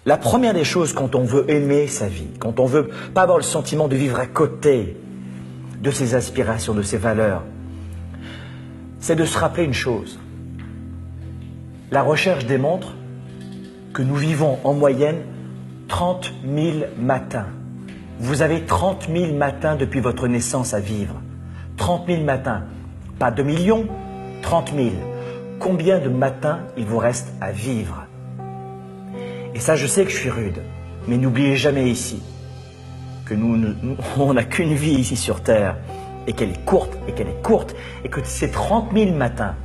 La première des choses quand on veut aimer sa vie, quand on veut pas avoir le sentiment de vivre à côté de ses aspirations, de ses valeurs, c'est de se rappeler une chose. La recherche démontre que nous vivons en moyenne 30 000 matins. Vous avez 30 000 matins depuis votre naissance à vivre. 30 000 matins. Pas 2 millions, 30 000. Combien de matins il vous reste à vivre? Et ça, je sais que je suis rude, mais n'oubliez jamais ici que on n'a qu'une vie ici sur Terre et qu'elle est courte, et que ces 30 000 matins,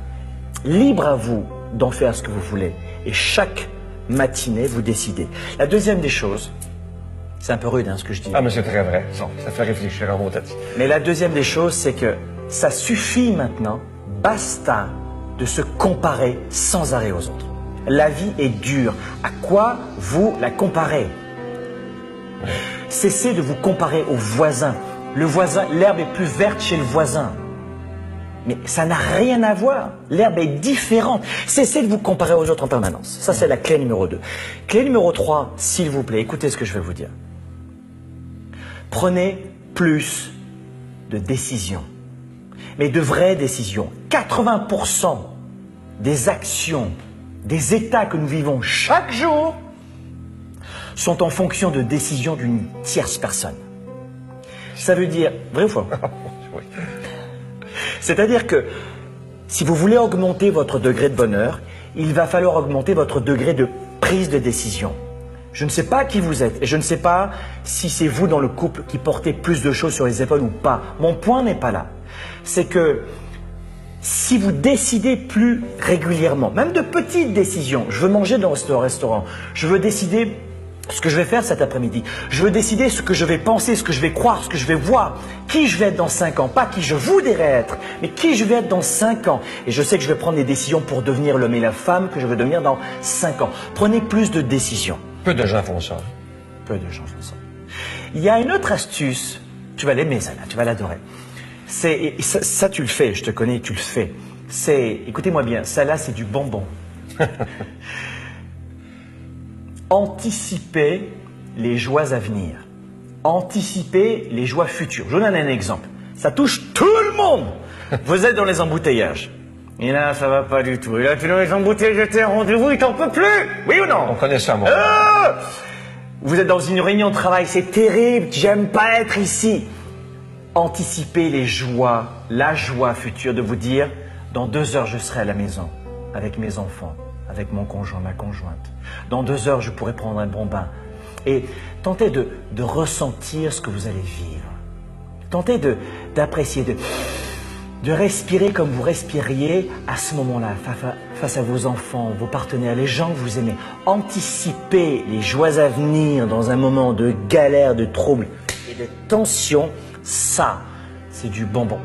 libre à vous d'en faire ce que vous voulez. Et chaque matinée, vous décidez. La deuxième des choses, c'est un peu rude ce que je dis. Ah, mais c'est très vrai. Ça fait réfléchir à mon tête. Mais la deuxième des choses, c'est que ça suffit maintenant, basta, de se comparer sans arrêt aux autres. La vie est dure. À quoi vous la comparez? Cessez de vous comparer au voisin. Le voisin, l'herbe est plus verte chez le voisin. Mais ça n'a rien à voir. L'herbe est différente. Cessez de vous comparer aux autres en permanence. Ça, c'est la clé numéro 2. Clé numéro 3, s'il vous plaît, écoutez ce que je vais vous dire. Prenez plus de décisions. Mais de vraies décisions. 80% des actions, des états que nous vivons chaque jour sont en fonction de décisions d'une tierce personne. Ça veut dire, vrai ou faux? Oui. C'est-à-dire que si vous voulez augmenter votre degré de bonheur, il va falloir augmenter votre degré de prise de décision. Je ne sais pas qui vous êtes et je ne sais pas si c'est vous dans le couple qui portez plus de choses sur les épaules ou pas. Mon point n'est pas là. C'est que si vous décidez plus régulièrement, même de petites décisions, je veux manger dans ce restaurant, je veux décider ce que je vais faire cet après-midi, je veux décider ce que je vais penser, ce que je vais croire, ce que je vais voir, qui je vais être dans 5 ans, pas qui je voudrais être, mais qui je vais être dans 5 ans. Et je sais que je vais prendre des décisions pour devenir l'homme et la femme que je veux devenir dans 5 ans. Prenez plus de décisions. Peu de gens font ça. Peu de gens font ça. Il y a une autre astuce, tu vas l'aimer celle-là, tu vas l'adorer. Ça tu le fais, je te connais, tu le fais. Écoutez-moi bien, celle-là c'est du bonbon. Anticiper les joies à venir. Anticiper les joies futures. Je vous donne un exemple. Ça touche tout le monde. Vous êtes dans les embouteillages. Et là, ça va pas du tout. Et là, tu es dans les embouteillages, tu es à rendez-vous, il t'en peut plus. Oui ou non? On connaît ça, moi. Vous êtes dans une réunion de travail, c'est terrible, j'aime pas être ici. Anticipez les joies, la joie future de vous dire, dans 2 heures, je serai à la maison, avec mes enfants, avec mon conjoint, ma conjointe. Dans 2 heures, je pourrai prendre un bon bain. Et tentez de ressentir ce que vous allez vivre. Tentez d'apprécier, de respirer comme vous respiriez à ce moment-là, face à vos enfants, vos partenaires, les gens que vous aimez. Anticipez les joies à venir dans un moment de galère, de trouble et de tension. Ça, c'est du bonbon.